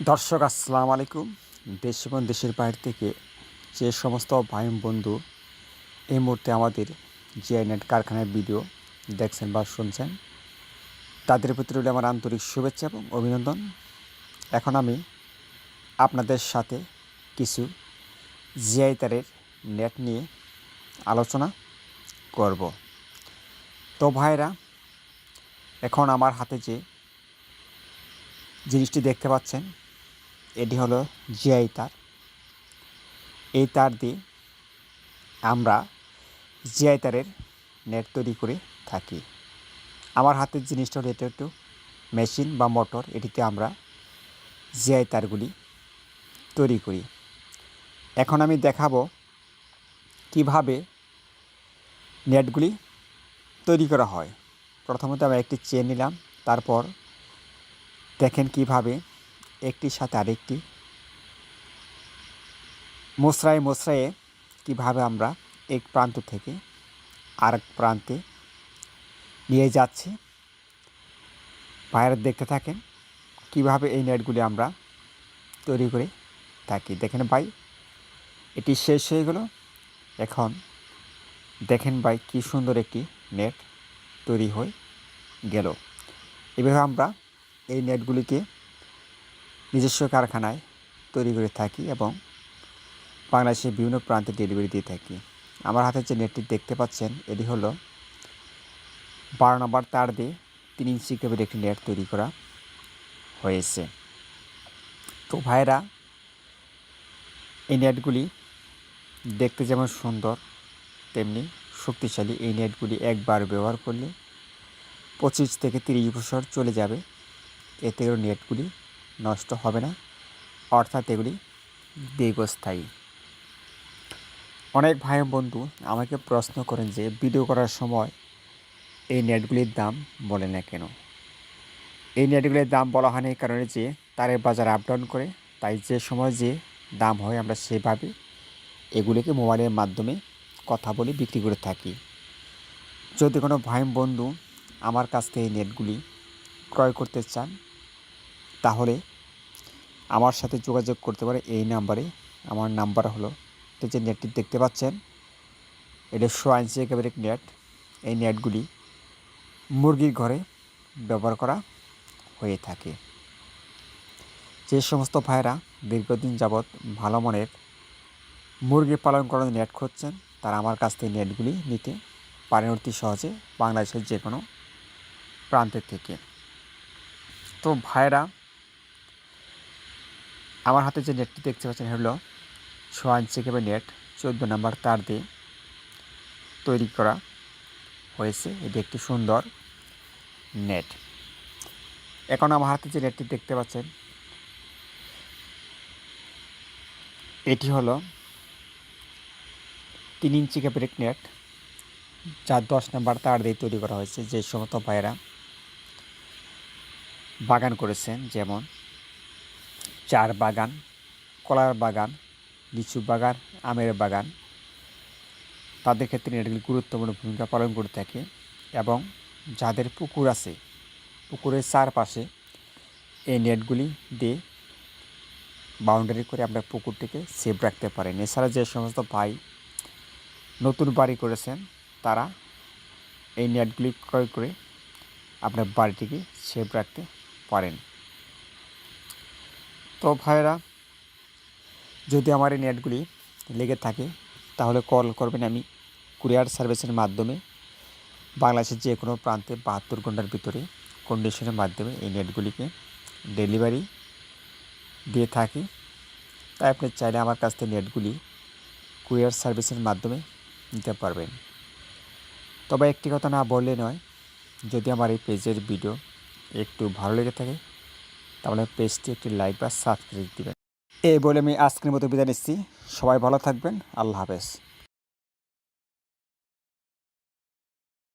দর্শক আসসালামু আলাইকুম। দেশ এবং দেশের বাইরে থেকে যে সমস্ত ভাই বন্ধু এই মুহূর্তে আমাদের জিআই নেট কারখানার ভিডিও দেখছেন বা শুনছেন, তাদের প্রতি রইল আমার আন্তরিক শুভেচ্ছা এবং অভিনন্দন। এখন আমি আপনাদের সাথে কিছু জিআই তারের নেট নিয়ে আলোচনা করব। তো ভাইরা, এখন আমার হাতে যে জিনিসটি দেখতে পাচ্ছেন, এটি হলো জিআই তার। এই তার দিয়ে আমরা জিআই তারের নেট তৈরি করে থাকি। আমার হাতের জিনিসটা হলো এটা একটু মেশিন বা মোটর, এটিতে আমরা জিআই তারগুলি তৈরি করি। এখন আমি দেখাবো কিভাবে নেটগুলি তৈরি করা হয়। প্রথমত আমরা একটি চেন নিলাম, তারপর দেখেন কিভাবে একটির সাথে আরেকটি মোচড়ায়ে কিভাবে আমরা এক প্রান্ত থেকে আরেক প্রান্তে নিয়ে যাচ্ছি। বাইরে দেখতে থাকেন কিভাবে এই নেটগুলি আমরা তৈরি করে থাকি। দেখেন ভাই, এটি শেষ হয়ে গেল। এখন দেখেন ভাই, কি সুন্দর একটি নেট তৈরি হয়ে গেল। এভাবে আমরা এই নেটগুলিকে নিজস্ব কারখানায় তৈরি করে থাকি এবং বাংলাদেশের বিভিন্ন প্রান্তে ডেলিভারি দিয়ে থাকি। আমার হাতে যে নেটটি দেখতে পাচ্ছেন, এটি হলো 12 নম্বর তার দিয়ে 3 ইঞ্চি কেবল একটি নেট তৈরি করা হয়েছে। তো ভাইরা, এই নেটগুলি দেখতে যেমন সুন্দর তেমনি শক্তিশালী। এই নেটগুলি একবার ব্যবহার করলে 25 থেকে 30 বছর চলে যাবে। এতে নেটগুলি নষ্ট হবে না, অর্থাৎ এগুলি দীর্ঘস্থায়ী। অনেক ভাই বন্ধু আমাকে প্রশ্ন করেন যে ভিডিও করার সময় এই নেটগুলির দাম বলে না কেন। এই নেটগুলির দাম বলা হয় না এই কারণে যে তারের বাজার আপ ডাউন করে, তাই যে সময় যে দাম হয় আমরা সেভাবে এগুলিকে মোবাইলের মাধ্যমে কথা বলে বিক্রি করে থাকি। যদি কোনো ভাই বন্ধু আমার কাছ থেকে এই নেটগুলি ক্রয় করতে চান, তাহলে আমার সাথে যোগাযোগ করতে পারে এই নাম্বারে। আমার নাম্বার হলো, তো যে নেটটি দেখতে পাচ্ছেন, এটা 100 ইঞ্চি একেবারে নেট। এই নেটগুলি মুরগির ঘরে ব্যবহার করা হয়ে থাকে। যে সমস্ত ভাইরা দীর্ঘদিন যাবৎ ভালো মানের মুরগি পালন করার নেট খুঁজছেন, তারা আমার কাছ থেকে নেটগুলি নিতে পারেন অতি সহজে বাংলাদেশের যে কোনো প্রান্তের থেকে। তো ভাইরা, আমার হাতে যে নেটটি দেখতে পাচ্ছেন হলো 100 ইঞ্চি কেবল নেট, 14 নম্বর তার দিয়ে তৈরি করা হয়েছে। এটি একটি সুন্দর নেট। এখন আমার হাতে যে নেটটি দেখতে পাচ্ছেন, এটি হলো 3 ইঞ্চি কেবল নেট, যা 10 নম্বর তার দিয়ে তৈরি করা হয়েছে। যে সমস্ত ভাইরা বাগান করেছেন, যেমন চার বাগান, কলার বাগান, লিচু বাগান, আমের বাগান, তাদের ক্ষেত্রে নেটগুলি গুরুত্বপূর্ণ ভূমিকা পালন করে থাকে। এবং যাদের পুকুর আছে, পুকুরের চারপাশে এই নেটগুলি দিয়ে বাউন্ডারি করে আমরা পুকুরটিকে সেভ রাখতে পারেন। এছাড়া যে সমস্ত ভাই নতুন বাড়ি করেছেন, তারা এই নেটগুলি ক্রয় করে আপনার বাড়িটিকে সেভ রাখতে পারেন। তো ভাইরা, যদি আমার এই নেটগুলি লেগে থাকে তাহলে কল করবেন। আমি কুরিয়ার সার্ভিসের মাধ্যমে বাংলাদেশের যে কোনো প্রান্তে 72 ঘন্টার ভিতরে কন্ডিশনের মাধ্যমে এই নেটগুলিকে ডেলিভারি দিয়ে থাকি। তাই আপনি চাইলে আমার কাছ থেকে নেটগুলি কুরিয়ার সার্ভিসের মাধ্যমে নিতে পারবেন। তবে একটি কথা না বললে নয়, যদি আমার এই পেজের ভিডিও একটু ভালো লেগে থাকে তাহলে পেজটি একটি লাইক বা সাবস্ক্রাইব দেবেন। এই বলে আমি আজকের মতো বিদায় নিচ্ছি। সবাই ভালো থাকবেন। আল্লাহ হাফেজ।